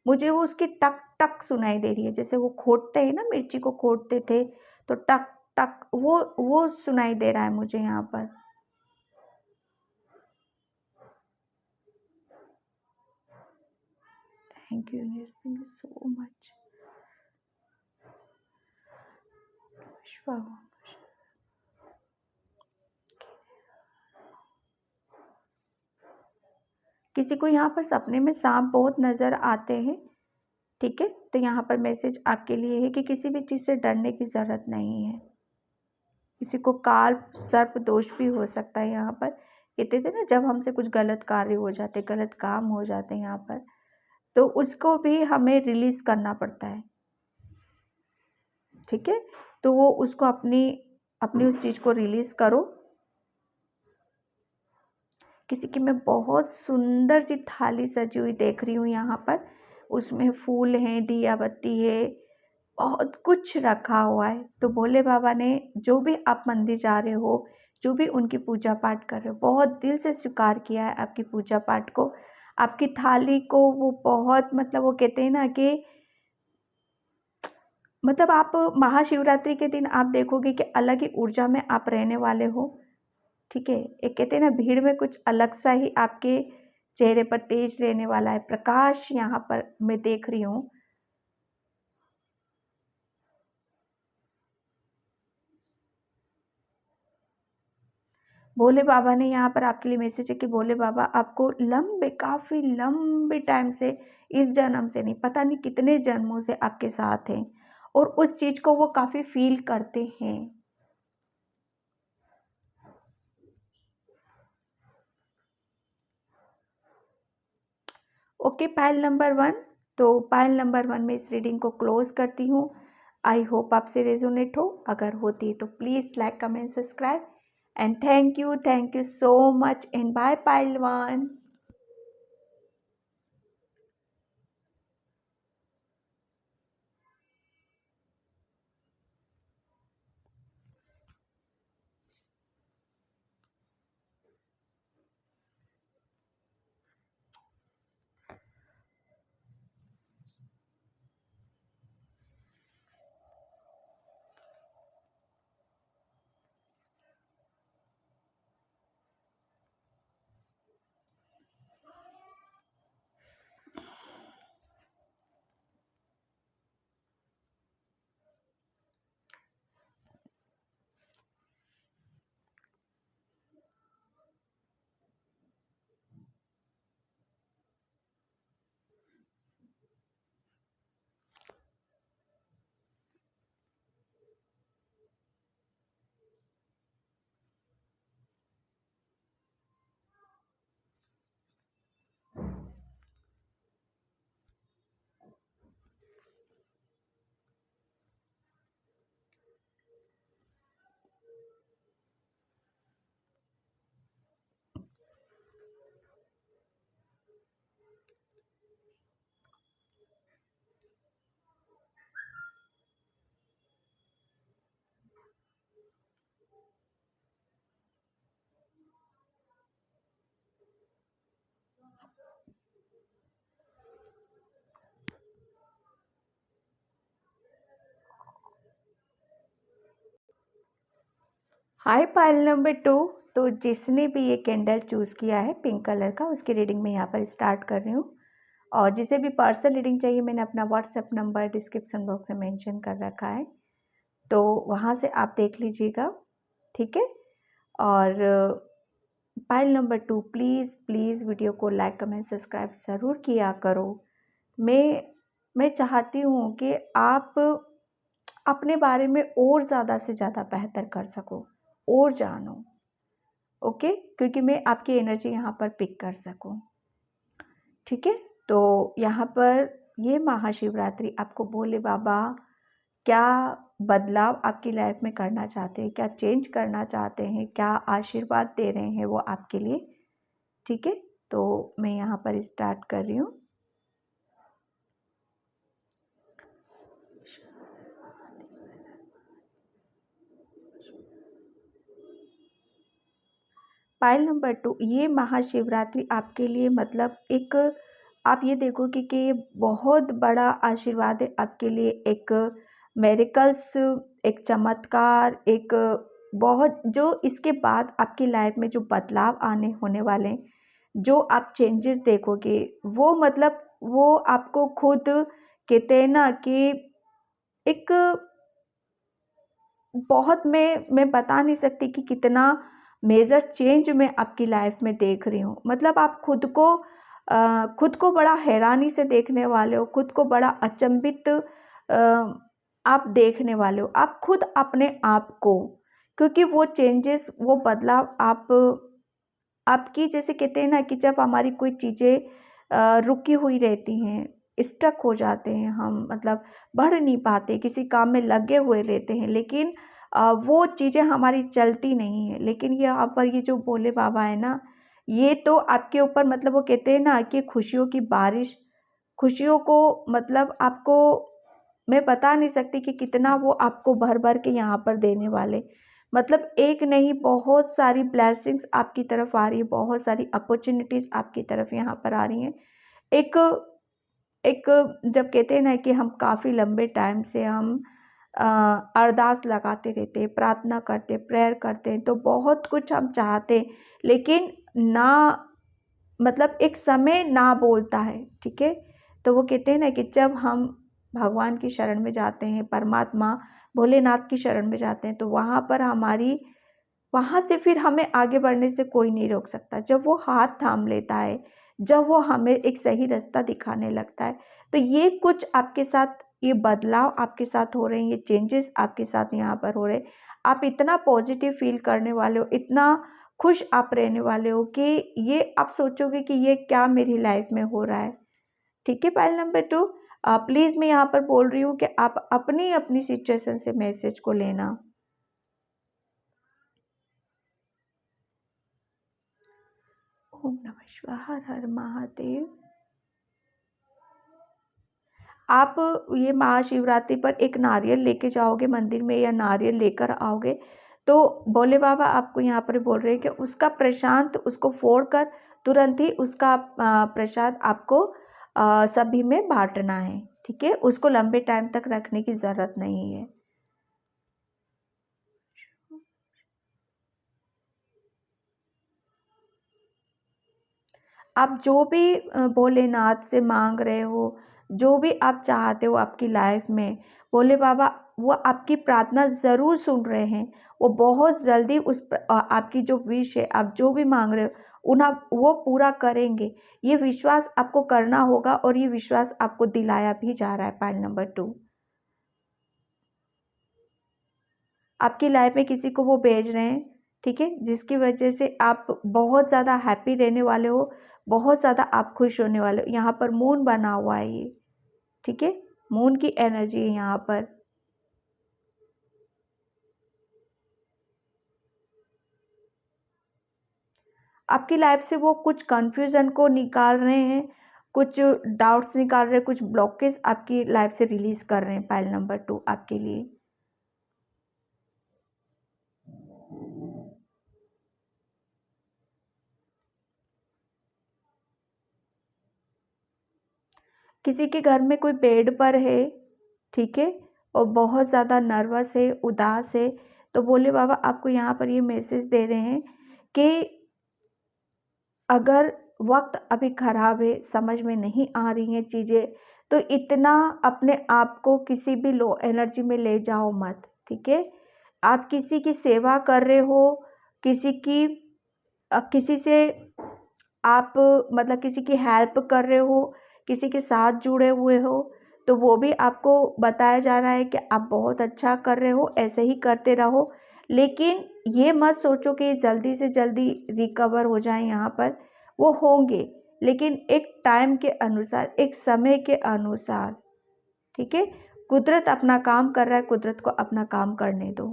मुझे वो उसकी टक टक सुनाई दे रही है, जैसे वो खोदते हैं ना, मिर्ची को खोदते थे, तो टक टक वो सुनाई दे रहा है मुझे यहाँ पर। Thank you, yes, thank you so much. किसी को यहाँ पर सपने में सांप बहुत नज़र आते हैं, ठीक है। तो यहाँ पर मैसेज आपके लिए है कि किसी भी चीज़ से डरने की ज़रूरत नहीं है। किसी को काल सर्प दोष भी हो सकता है। यहाँ पर कहते थे ना, जब हमसे कुछ गलत कार्य हो जाते, गलत काम हो जाते हैं यहाँ पर, तो उसको भी हमें रिलीज करना पड़ता है, ठीक है। तो वो उसको अपनी अपनी उस चीज़ को रिलीज करो। किसी की मैं बहुत सुंदर सी थाली सजी हुई देख रही हूँ यहाँ पर, उसमें फूल हैं, दिया बत्ती है, बहुत कुछ रखा हुआ है। तो भोले बाबा ने जो भी आप मंदिर जा रहे हो, जो भी उनकी पूजा पाठ कर रहे हो, बहुत दिल से स्वीकार किया है आपकी पूजा पाठ को, आपकी थाली को। वो बहुत मतलब वो कहते हैं ना कि मतलब आप महाशिवरात्रि के दिन आप देखोगे कि अलग ही ऊर्जा में आप रहने वाले हो, ठीक है। एक कहते हैं ना, भीड़ में कुछ अलग सा ही आपके चेहरे पर तेज रहने वाला है, प्रकाश यहाँ पर मैं देख रही हूँ। भोले बाबा ने यहाँ पर आपके लिए मैसेज है कि भोले बाबा आपको लंबे, काफ़ी लंबे टाइम से, इस जन्म से नहीं, पता नहीं कितने जन्मों से आपके साथ हैं, और उस चीज़ को वो काफ़ी फील करते हैं। Okay, pile number 1। तो पाइल नंबर 1 में इस रीडिंग को क्लोज करती हूँ। आई होप आपसे रेजोनेट हो। अगर होती है तो please like, comment, subscribe, and thank you so much, and bye pile 1। Hi pile number 2। तो जिसने भी ये कैंडल चूज़ किया है पिंक कलर का, उसकी रीडिंग मैं यहाँ पर स्टार्ट कर रही हूँ। और जिसे भी पर्सनल रीडिंग चाहिए, मैंने अपना व्हाट्सएप नंबर डिस्क्रिप्शन बॉक्स में मेंशन कर रखा है, तो वहाँ से आप देख लीजिएगा, ठीक है। और pile number 2, please please video को लाइक, कमेंट, सब्सक्राइब ज़रूर किया करो। मैं चाहती हूँ कि आप अपने बारे में और ज़्यादा से ज़्यादा बेहतर कर सको और जानो, ओके, क्योंकि मैं आपकी एनर्जी यहाँ पर पिक कर सकूँ, ठीक है। तो यहाँ पर ये महाशिवरात्रि आपको भोले बाबा क्या बदलाव आपकी लाइफ में करना चाहते हैं, क्या चेंज करना चाहते हैं, क्या आशीर्वाद दे रहे हैं वो आपके लिए, ठीक है। तो मैं यहाँ पर स्टार्ट कर रही हूँ। पाइल नंबर 2, ये महाशिवरात्रि आपके लिए मतलब एक, आप ये देखोगे कि ये बहुत बड़ा आशीर्वाद है आपके लिए, एक मेरिकल्स, एक चमत्कार, एक बहुत, जो इसके बाद आपकी लाइफ में जो बदलाव आने होने वाले हैं, जो आप चेंजेस देखोगे, वो मतलब वो आपको खुद कहते हैं ना कि एक बहुत मैं बता नहीं सकती कि कितना मेजर चेंज मैं आपकी लाइफ में देख रही हूँ। मतलब आप खुद को बड़ा हैरानी से देखने वाले हो, खुद को बड़ा अचंभित आप देखने वाले हो, आप खुद अपने आप को, क्योंकि वो चेंजेस, वो बदलाव आपकी, जैसे कहते हैं ना कि जब हमारी कोई चीज़ें रुकी हुई रहती हैं, स्टक हो जाते हैं हम, मतलब बढ़ नहीं पाते, किसी काम में लगे हुए रहते हैं, लेकिन वो चीज़ें हमारी चलती नहीं है। लेकिन यहाँ पर ये जो भोले बाबा है ना, ये तो आपके ऊपर, मतलब वो कहते हैं ना कि खुशियों की बारिश, खुशियों को, मतलब आपको मैं बता नहीं सकती कि कितना वो आपको भर भर के यहाँ पर देने वाले। मतलब एक नहीं, बहुत सारी ब्लेसिंग्स आपकी तरफ आ रही है, बहुत सारी अपॉर्चुनिटीज़ आपकी तरफ यहाँ पर आ रही हैं। एक एक जब कहते हैं ना कि हम काफ़ी लंबे टाइम से हम अ, अरदास लगाते रहते हैं, प्रार्थना करते, प्रेयर करते हैं, तो बहुत कुछ हम चाहते हैं, लेकिन ना, मतलब एक समय ना बोलता है, ठीक है? तो वो कहते हैं ना कि जब हम भगवान की शरण में जाते हैं, परमात्मा भोलेनाथ की शरण में जाते हैं, तो वहाँ से फिर हमें आगे बढ़ने से कोई नहीं रोक सकता। जब वो हाथ थाम लेता है, जब वो हमें एक सही रास्ता दिखाने लगता है, तो ये कुछ आपके साथ, ये बदलाव आपके साथ हो रहे हैं, ये चेंजेस आपके साथ यहाँ पर हो रहे हैं। आप इतना पॉजिटिव फ़ील करने वाले हो, इतना खुश आप रहने वाले हो कि ये आप सोचोगे कि ये क्या मेरी लाइफ में हो रहा है। ठीक है, पाइल नंबर 2, प्लीज़ मैं यहाँ पर बोल रही हूँ कि आप अपनी सिचुएशन से मैसेज को लेना। ओम नमः शिवाय, हर हर महादेव। आप ये महाशिवरात्रि पर एक नारियल लेके जाओगे मंदिर में, या नारियल लेकर आओगे, तो भोले बाबा आपको यहाँ पर बोल रहे हैं कि उसका प्रसाद, उसको फोड़कर तुरंत ही उसका प्रसाद आपको सभी में बांटना है, ठीक है? उसको लंबे टाइम तक रखने की ज़रूरत नहीं है। आप जो भी भोलेनाथ से मांग रहे हो, जो भी आप चाहते हो आपकी लाइफ में, भोले बाबा वो आपकी प्रार्थना ज़रूर सुन रहे हैं। वो बहुत जल्दी आपकी जो विश है, आप जो भी मांग रहे हो, वो पूरा करेंगे। ये विश्वास आपको करना होगा, और ये विश्वास आपको दिलाया भी जा रहा है। पॉइंट नंबर 2, आपकी लाइफ में किसी को वो भेज रहे हैं, ठीक है? जिसकी वजह से आप बहुत ज़्यादा हैप्पी रहने वाले हो, बहुत ज़्यादा आप खुश होने वाले हो। यहाँ पर मून बना हुआ है ये, ठीक है? मून की एनर्जी है यहाँ पर। आपकी लाइफ से वो कुछ कन्फ्यूज़न को निकाल रहे हैं, कुछ डाउट्स निकाल रहे हैं, कुछ ब्लॉकेज आपकी लाइफ से रिलीज़ कर रहे हैं। पाइल नंबर 2 आपके लिए। किसी के घर में कोई बेड पर है, ठीक है? और बहुत ज़्यादा नर्वस है, उदास है, तो भोले बाबा आपको यहाँ पर ये मैसेज दे रहे हैं कि अगर वक्त अभी ख़राब है, समझ में नहीं आ रही हैं चीज़ें, तो इतना अपने आप को किसी भी लो एनर्जी में ले जाओ मत, ठीक है? आप किसी की सेवा कर रहे हो, किसी से आप, मतलब किसी की हेल्प कर रहे हो, किसी के साथ जुड़े हुए हो, तो वो भी आपको बताया जा रहा है कि आप बहुत अच्छा कर रहे हो, ऐसे ही करते रहो। लेकिन ये मत सोचो कि जल्दी से जल्दी रिकवर हो जाएँ यहाँ पर, वो होंगे, लेकिन एक टाइम के अनुसार, एक समय के अनुसार, ठीक है? कुदरत अपना काम कर रहा है, कुदरत को अपना काम करने दो।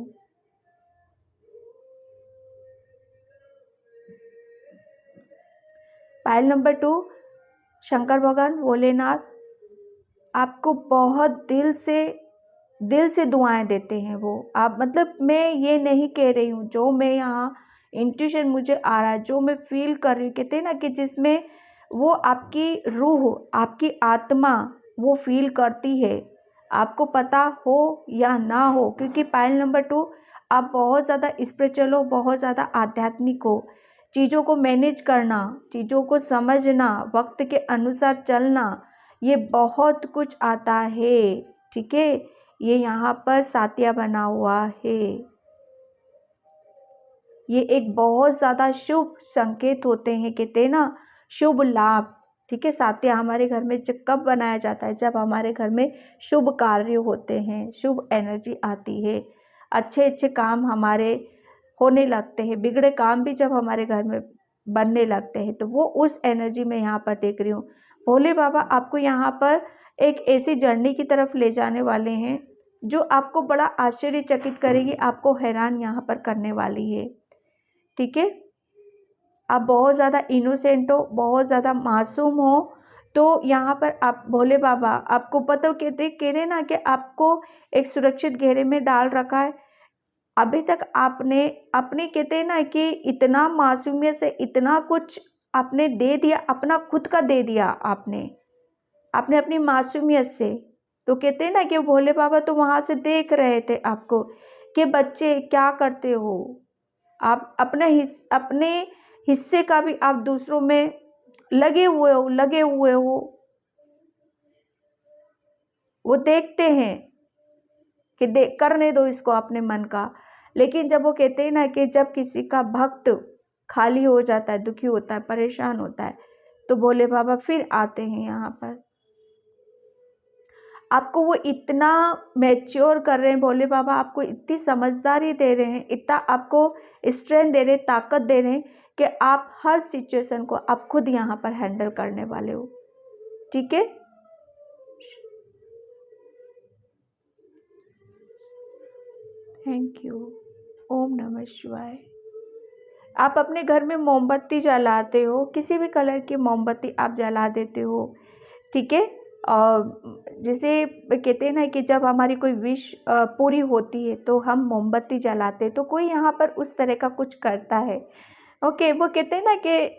पायल नंबर 2, शंकर भगवान भोलेनाथ आपको बहुत दिल से दुआएं देते हैं वो। आप, मतलब मैं ये नहीं कह रही हूँ, जो मैं यहाँ इंट्यूशन मुझे आ रहा है, जो मैं फील कर रही हूँ, कहते हैं ना कि जिसमें वो आपकी रूह, आपकी आत्मा वो फील करती है, आपको पता हो या ना हो, क्योंकि पायल नंबर 2 आप बहुत ज़्यादा स्पिरिचुअल हो, बहुत ज़्यादा आध्यात्मिक हो। चीज़ों को मैनेज करना, चीज़ों को समझना, वक्त के अनुसार चलना, ये बहुत कुछ आता है, ठीक है? ये यहाँ पर सातिया बना हुआ है। ये एक बहुत ज़्यादा शुभ संकेत होते हैं, कहते हैं ना शुभ लाभ। ठीक है, सातिया हमारे घर में कब बनाया जाता है? जब हमारे घर में शुभ कार्य होते हैं, शुभ एनर्जी आती है, अच्छे अच्छे काम हमारे होने लगते हैं, बिगड़े काम भी जब हमारे घर में बनने लगते हैं, तो वो उस एनर्जी में यहाँ पर देख रही हूँ। भोले बाबा आपको यहाँ पर एक ऐसी जर्नी की तरफ ले जाने वाले हैं जो आपको बड़ा आश्चर्यचकित करेगी, आपको हैरान यहाँ पर करने वाली है। ठीक है, आप बहुत ज़्यादा इनोसेंट हो, बहुत ज़्यादा मासूम हो, तो यहाँ पर आप भोले बाबा आपको पता कहते कह रहे ना कि आपको एक सुरक्षित घेरे में डाल रखा है। अभी तक आपने अपने कहते हैं ना कि इतना मासूमियत से इतना कुछ आपने दे दिया, अपना खुद का दे दिया आपने अपनी मासूमियत से। तो कहते हैं ना कि भोले बाबा तो वहाँ से देख रहे थे आपको कि बच्चे क्या करते हो, आप अपने हिस्से का भी आप दूसरों में लगे हुए हो। वो देखते हैं कि करने दो इसको अपने मन का। लेकिन जब वो कहते हैं ना कि जब किसी का भक्त खाली हो जाता है, दुखी होता है, परेशान होता है, तो भोले बाबा फिर आते हैं यहाँ पर। आपको वो इतना मैच्योर कर रहे हैं भोले बाबा, आपको इतनी समझदारी दे रहे हैं, इतना आपको स्ट्रेंथ दे रहे हैं, ताकत दे रहे हैं कि आप हर सिचुएशन को आप खुद यहाँ पर हैंडल करने वाले हो। ठीक है, थैंक यू। ओम नमः शिवाय। आप अपने घर में मोमबत्ती जलाते हो, किसी भी कलर की मोमबत्ती आप जला देते हो। ठीक है, और जैसे कहते हैं ना कि जब हमारी कोई विश पूरी होती है तो हम मोमबत्ती जलाते हैं, तो कोई यहाँ पर उस तरह का कुछ करता है। ओके, वो कहते हैं ना कि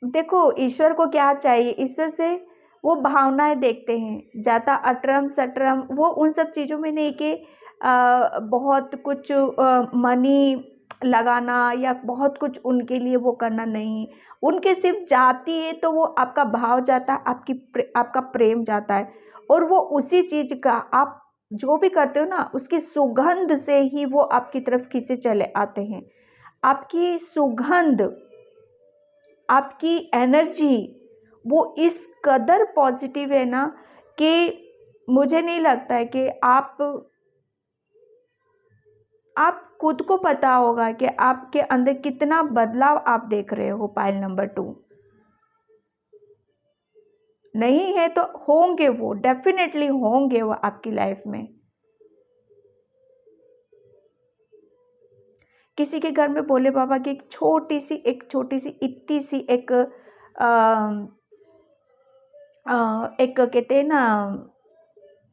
देखो ईश्वर को क्या चाहिए, ईश्वर से वो भावनाएं देखते हैं, ज़्यादा अटरम सटरम वो उन सब चीज़ों में नहीं कि बहुत कुछ मनी लगाना या बहुत कुछ उनके लिए वो करना नहीं। उनके सिर्फ जाती है तो वो आपका भाव जाता है, आपका प्रेम जाता है, और वो उसी चीज़ का आप जो भी करते हो ना उसकी सुगंध से ही वो आपकी तरफ खींचे चले आते हैं। आपकी सुगंध, आपकी एनर्जी वो इस कदर पॉजिटिव है ना कि मुझे नहीं लगता है कि आप खुद को पता होगा कि आपके अंदर कितना बदलाव आप देख रहे हो। पाइल नंबर 2 नहीं है तो होंगे, वो डेफिनेटली होंगे वो आपकी लाइफ में। किसी के घर में भोले बाबा की एक छोटी सी इतनी सी एक कहते हैं ना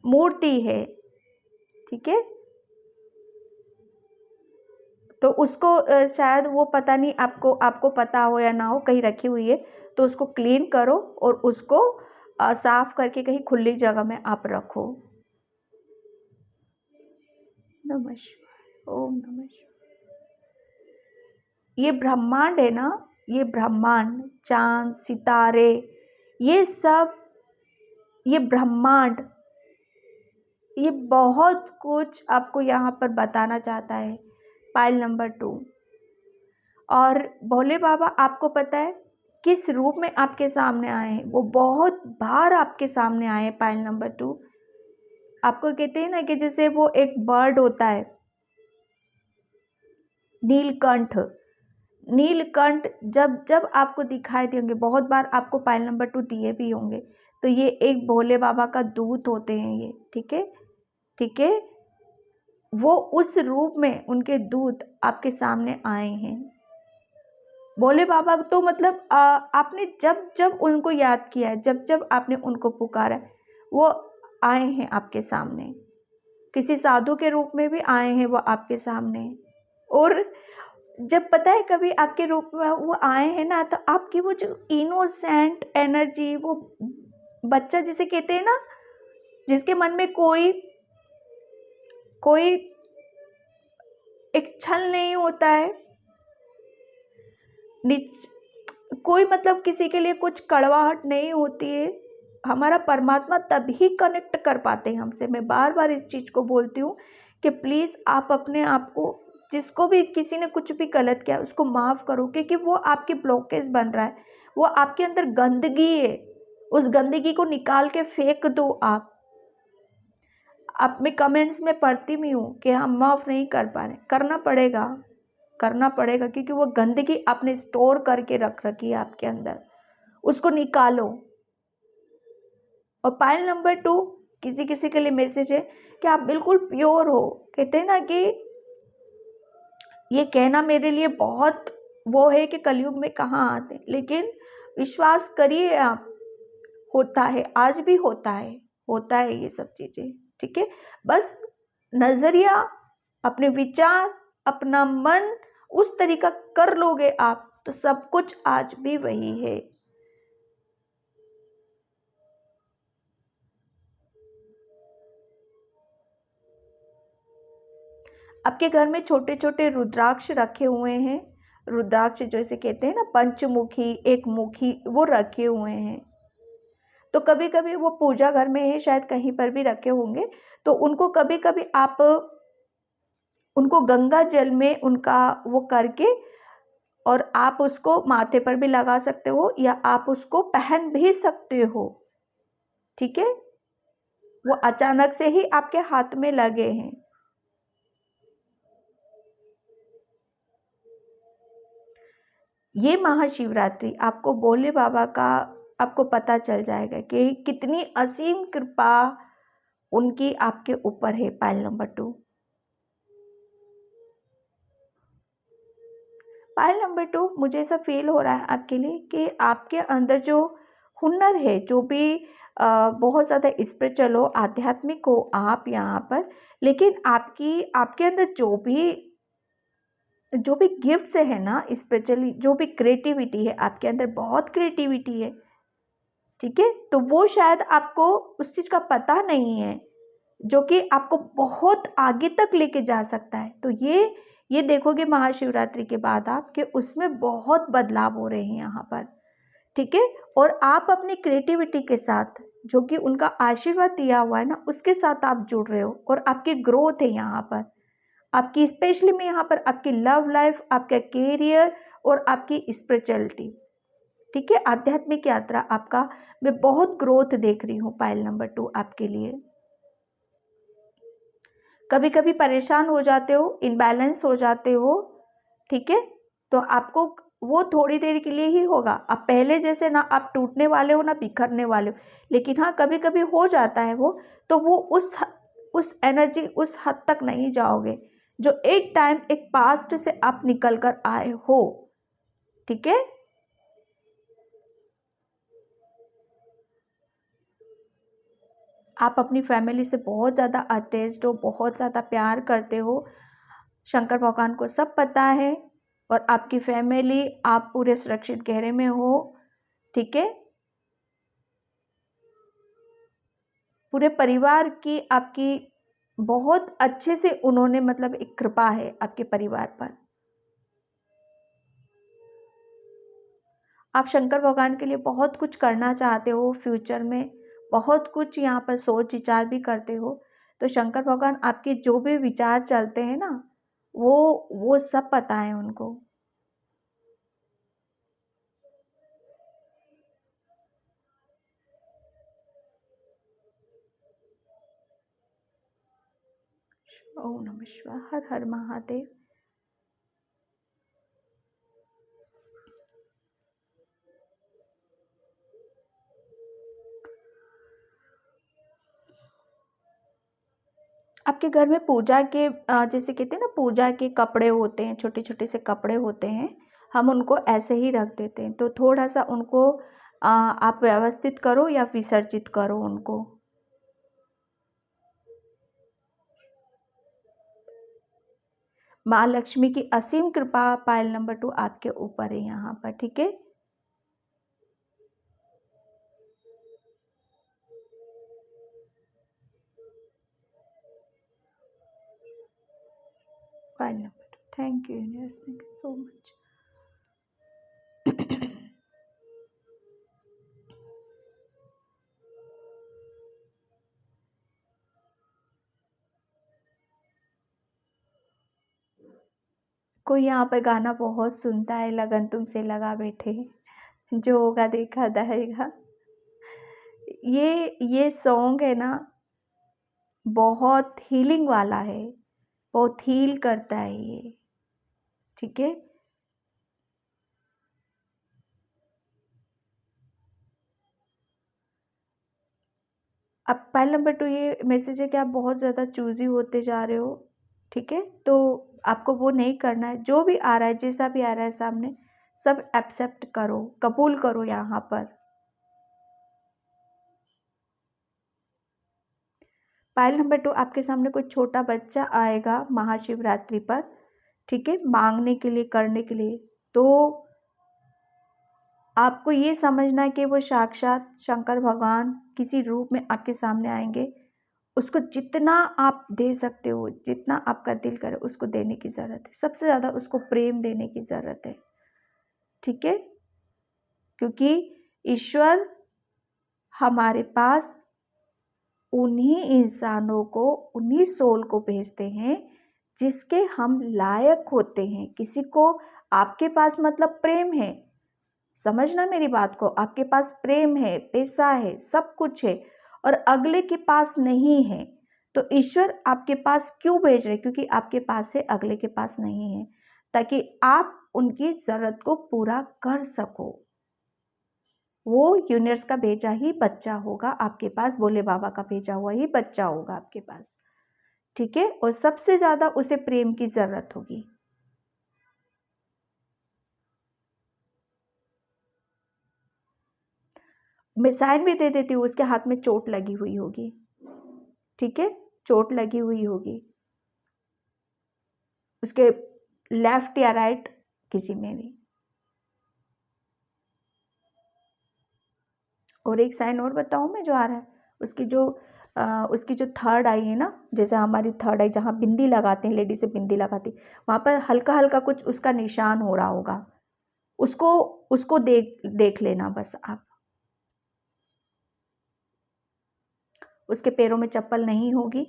मूर्ति है। ठीक है, तो उसको शायद वो पता नहीं, आपको पता हो या ना हो, कहीं रखी हुई है, तो उसको क्लीन करो और उसको साफ करके कहीं खुली जगह में आप रखो। नमः शिवाय, ओम नमः शिवाय। ये ब्रह्मांड है ना, ये ब्रह्मांड, चांद सितारे, ये सब, ये ब्रह्मांड, ये बहुत कुछ आपको यहाँ पर बताना चाहता है। Pile number 2। और भोले बाबा आपको पता है किस रूप में आपके सामने आए हैं, वो बहुत बार आपके सामने आए हैं। पाइल नंबर 2 आपको कहते हैं ना कि जैसे वो एक बर्ड होता है, नीलकंठ। नीलकंठ जब जब आपको दिखाई देंगे, बहुत बार आपको पाइल नंबर 2 दिए भी होंगे, तो ये एक भोले बाबा का दूत होते हैं ये। ठीक है, ठीक है, वो उस रूप में उनके दूत आपके सामने आए हैं। भोले बाबा तो मतलब आपने जब जब उनको याद किया है, जब जब आपने उनको पुकारा है, वो आए हैं आपके सामने। किसी साधु के रूप में भी आए हैं वो आपके सामने। और जब पता है कभी आपके रूप में वो आए हैं ना, तो आपकी वो जो इनोसेंट एनर्जी, वो बच्चा जिसे कहते हैं ना, जिसके मन में कोई कोई एक छल नहीं होता है, कोई मतलब किसी के लिए कुछ कड़वाहट नहीं होती है, हमारा परमात्मा तभी कनेक्ट कर पाते हैं हमसे। मैं बार बार इस चीज़ को बोलती हूँ कि प्लीज़ आप अपने आप को, जिसको भी किसी ने कुछ भी गलत किया उसको माफ़ करो, क्योंकि वो आपकी ब्लॉकेज बन रहा है, वो आपके अंदर गंदगी है। उस गंदगी को निकाल के फेंक दो। आप में कमेंट्स में पढ़ती भी हूँ कि हम माफ़ नहीं कर पा रहे, करना पड़ेगा क्योंकि वो गंदगी आपने स्टोर करके रख रखी है आपके अंदर, उसको निकालो। और पाइल नंबर 2, किसी किसी के लिए मैसेज है कि आप बिल्कुल प्योर हो। कहते हैं ना कि ये कहना मेरे लिए बहुत वो है कि कलयुग में कहाँ आते, लेकिन विश्वास करिए आप, होता है, आज भी होता है ये सब चीज़ें। ठीक है, बस नज़रिया, अपने विचार, अपना मन उस तरीका कर लोगे आप तो सब कुछ आज भी वही है। आपके घर में छोटे छोटे रुद्राक्ष रखे हुए हैं, रुद्राक्ष जैसे कहते हैं ना पंचमुखी, एक मुखी, वो रखे हुए हैं। तो कभी कभी वो पूजा घर में है, शायद कहीं पर भी रखे होंगे, तो उनको कभी कभी आप उनको गंगा जल में उनका वो करके, और आप उसको माथे पर भी लगा सकते हो या आप उसको पहन भी सकते हो। ठीक है, वो अचानक से ही आपके हाथ में लगे हैं। ये महाशिवरात्रि आपको भोले बाबा का आपको पता चल जाएगा कि कितनी असीम कृपा उनकी आपके ऊपर है। पाइल नंबर 2, पाइल नंबर 2, मुझे ऐसा फील हो रहा है आपके लिए कि आपके अंदर जो हुनर है, जो भी बहुत ज़्यादा स्पिरिचुअल हो, आध्यात्मिक हो आप यहाँ पर, लेकिन आपके अंदर जो भी गिफ्ट्स है ना स्पिरिचुअली, जो भी क्रिएटिविटी है आपके अंदर, बहुत क्रिएटिविटी है। ठीक है, तो वो शायद आपको उस चीज़ का पता नहीं है, जो कि आपको बहुत आगे तक लेके जा सकता है। तो ये देखोगे महाशिवरात्रि के बाद आप कि उसमें बहुत बदलाव हो रहे हैं यहाँ पर। ठीक है, और आप अपनी क्रिएटिविटी के साथ, जो कि उनका आशीर्वाद दिया हुआ है ना, उसके साथ आप जुड़ रहे हो और आपकी ग्रोथ है यहाँ पर। आपकी स्पेशली में यहाँ पर आपकी लव लाइफ, आपका कैरियर और आपकी स्पिरिचुअलिटी। ठीक है, आध्यात्मिक यात्रा आपका, मैं बहुत ग्रोथ देख रही हूँ पाइल नंबर 2 आपके लिए। कभी कभी परेशान हो जाते हो, इनबैलेंस हो जाते हो। ठीक है, तो आपको वो थोड़ी देर के लिए ही होगा। अब पहले जैसे ना आप टूटने वाले हो ना बिखरने वाले हो, लेकिन हाँ कभी कभी हो जाता है वो, तो वो उस एनर्जी उस हद तक नहीं जाओगे जो एक टाइम एक पास्ट से आप निकल कर आए हो। ठीक है, आप अपनी फैमिली से बहुत ज़्यादा अटैच्ड हो, बहुत ज़्यादा प्यार करते हो, शंकर भगवान को सब पता है, और आपकी फैमिली, आप पूरे सुरक्षित घेरे में हो। ठीक है, पूरे परिवार की आपकी बहुत अच्छे से उन्होंने मतलब एक कृपा है आपके परिवार पर। आप शंकर भगवान के लिए बहुत कुछ करना चाहते हो फ्यूचर में, बहुत कुछ यहाँ पर सोच विचार भी करते हो। तो शंकर भगवान आपके जो भी विचार चलते हैं ना, वो सब पता है उनको। ओम नमः शिवाय, हर हर महादेव। आपके घर में पूजा के जैसे कहते हैं ना पूजा के कपड़े होते हैं, छोटे छोटे से कपड़े होते हैं, हम उनको ऐसे ही रख देते हैं। तो थोड़ा सा उनको आप व्यवस्थित करो या विसर्जित करो उनको। माँ लक्ष्मी की असीम कृपा पायल नंबर 2 आपके ऊपर है यहाँ पर। ठीक है, pile number 2, thank you universe, thank you so much. कोई यहाँ पर गाना बहुत सुनता है, लगन तुमसे लगा बैठे, जो होगा देखा जाएगा। ये सॉन्ग है ना, बहुत हीलिंग वाला है, बहुत हील करता है ये, ठीक है। अब पहल नंबर 2 ये मैसेज है कि आप बहुत ज़्यादा चूज़ी होते जा रहे हो, ठीक है। तो आपको वो नहीं करना है, जो भी आ रहा है, जैसा भी आ रहा है सामने, सब एक्सेप्ट करो, कबूल करो यहाँ पर। पाइल नंबर 2 आपके सामने कोई छोटा बच्चा आएगा महाशिवरात्रि पर, ठीक है, मांगने के लिए, करने के लिए। तो आपको ये समझना है कि वो साक्षात शंकर भगवान किसी रूप में आपके सामने आएंगे। उसको जितना आप दे सकते हो, जितना आपका दिल करे, उसको देने की ज़रूरत है। सबसे ज़्यादा उसको प्रेम देने की ज़रूरत है, ठीक है। क्योंकि ईश्वर हमारे पास उन्हीं इंसानों को, उन्हीं सोल को भेजते हैं जिसके हम लायक होते हैं। किसी को आपके पास मतलब प्रेम है, समझना मेरी बात को, आपके पास प्रेम है, पैसा है, सब कुछ है, और अगले के पास नहीं है, तो ईश्वर आपके पास क्यों भेज रहे? क्योंकि आपके पास है, अगले के पास नहीं है, ताकि आप उनकी ज़रूरत को पूरा कर सको। वो यूनिवर्स का भेजा ही बच्चा होगा आपके पास, भोले बाबा का भेजा हुआ ही बच्चा होगा आपके पास, ठीक है। और सबसे ज़्यादा उसे प्रेम की ज़रूरत होगी। मैं साइन भी दे देती हूँ, उसके हाथ में चोट लगी हुई होगी, ठीक है, चोट लगी हुई होगी उसके लेफ्ट या राइट, किसी में भी। और एक साइन और बताऊँ मैं, जो आ रहा है, उसकी जो थर्ड आई है ना, जैसे हमारी थर्ड आई जहाँ बिंदी लगाते हैं, लेडी से बिंदी लगाती, वहाँ पर हल्का हल्का कुछ उसका निशान हो रहा होगा, उसको उसको देख लेना बस आप। उसके पैरों में चप्पल नहीं होगी।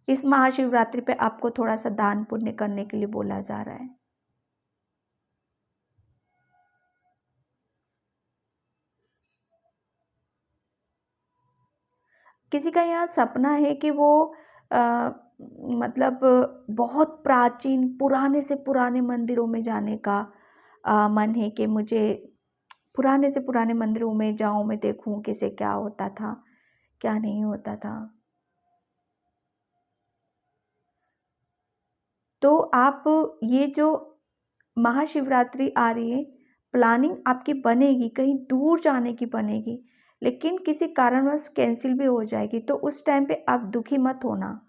इस महाशिवरात्रि पे आपको थोड़ा सा दान पुण्य करने के लिए बोला जा रहा है। किसी का यहाँ सपना है कि वो मतलब बहुत प्राचीन, पुराने से पुराने मंदिरों में जाने का मन है कि मुझे पुराने से पुराने मंदिरों में जाऊं, मैं देखूं कैसे क्या होता था, क्या नहीं होता था। तो आप ये जो महाशिवरात्रि आ रही है, प्लानिंग आपकी बनेगी, कहीं दूर जाने की बनेगी, लेकिन किसी कारणवश कैंसिल भी हो जाएगी। तो उस टाइम पे आप दुखी मत होना,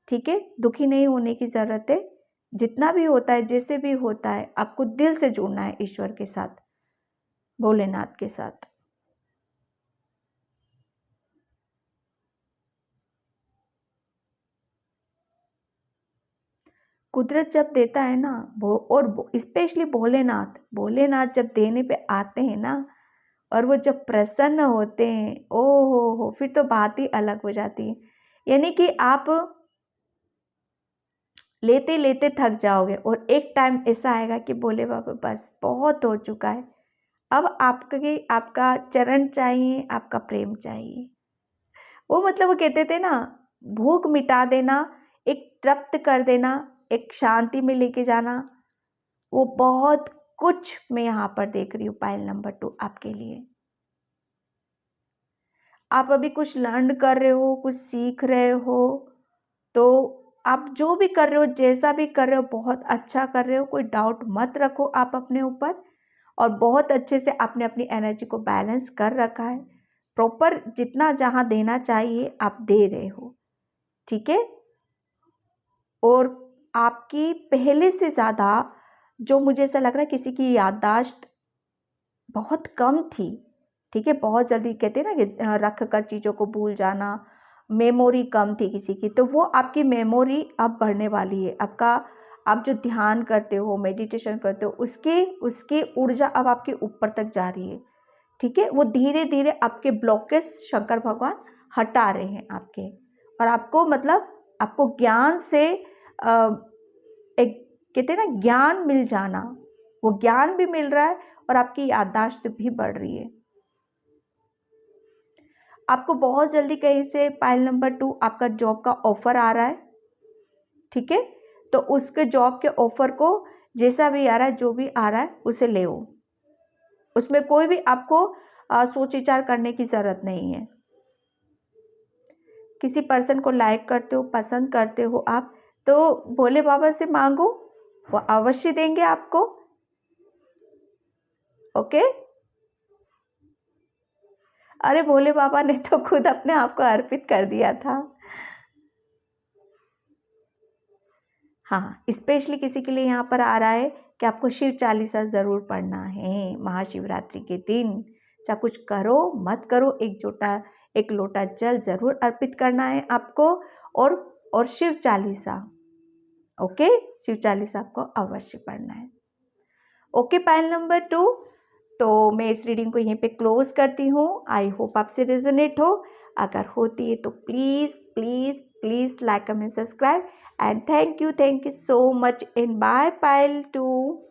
ठीक है, दुखी नहीं होने की ज़रूरत है। जितना भी होता है, जैसे भी होता है, आपको दिल से जुड़ना है ईश्वर के साथ, भोलेनाथ के साथ। कुदरत जब देता है ना, और स्पेशली भोलेनाथ, भोलेनाथ जब देने पे आते हैं ना, और वो जब प्रसन्न होते हैं, ओ हो, फिर तो बात ही अलग हो जाती है। यानी कि आप लेते लेते थक जाओगे, और एक टाइम ऐसा आएगा कि बोले बाबा बस बहुत हो चुका है, अब आपका चरण चाहिए, आपका प्रेम चाहिए। वो मतलब वो कहते थे ना, भूख मिटा देना, एक तृप्त कर देना, एक शांति में लेके जाना, वो बहुत कुछ मैं यहाँ पर देख रही हूँ। पायल नंबर 2 आपके लिए, आप अभी कुछ लर्न कर रहे हो, कुछ सीख रहे हो, तो आप जो भी कर रहे हो, जैसा भी कर रहे हो, बहुत अच्छा कर रहे हो, कोई डाउट मत रखो आप अपने ऊपर, और बहुत अच्छे से आपने अपनी एनर्जी को बैलेंस कर रखा है, प्रॉपर जितना जहाँ देना चाहिए आप दे रहे हो, ठीक है। और आपकी पहले से ज़्यादा, जो मुझे ऐसा लग रहा है, किसी की याददाश्त बहुत कम थी, ठीक है, बहुत जल्दी कहते हैं ना कि रख कर चीज़ों को भूल जाना, मेमोरी कम थी किसी की, तो वो आपकी मेमोरी अब बढ़ने वाली है। आप जो ध्यान करते हो, मेडिटेशन करते हो, उसकी ऊर्जा अब आपके ऊपर तक जा रही है, ठीक है। वो धीरे धीरे आपके ब्लॉकेज शंकर भगवान हटा रहे हैं आपके, और आपको मतलब आपको ज्ञान से एक कहते हैं ना ज्ञान मिल जाना, वो ज्ञान भी मिल रहा है और आपकी याददाश्त भी बढ़ रही है। आपको बहुत जल्दी कहीं से पाइल नंबर 2 आपका जॉब का ऑफर आ रहा है, ठीक है। तो उसके जॉब के ऑफर को जैसा भी आ रहा है, जो भी आ रहा है उसे ले, उसमें कोई भी आपको सोच विचार करने की जरूरत नहीं है। किसी पर्सन को लाइक करते हो, पसंद करते हो आप, तो भोले बाबा से मांगो, वो अवश्य देंगे आपको। ओके। अरे भोले बाबा ने तो खुद अपने आप को अर्पित कर दिया था। हाँ, स्पेशली किसी के लिए यहाँ पर आ रहा है कि आपको शिव चालीसा जरूर पढ़ना है महाशिवरात्रि के दिन। चाहे कुछ करो मत करो, एक लोटा जल जरूर अर्पित करना है आपको, और शिव चालीसा, ओके, शिव चालीसा आपको अवश्य पढ़ना है। ओके पाइल नंबर 2, तो मैं इस रीडिंग को यहीं पे क्लोज करती हूँ। आई होप आपसे रेजोनेट हो। अगर होती है तो please please please like comment subscribe, and thank you so much in by pile 2।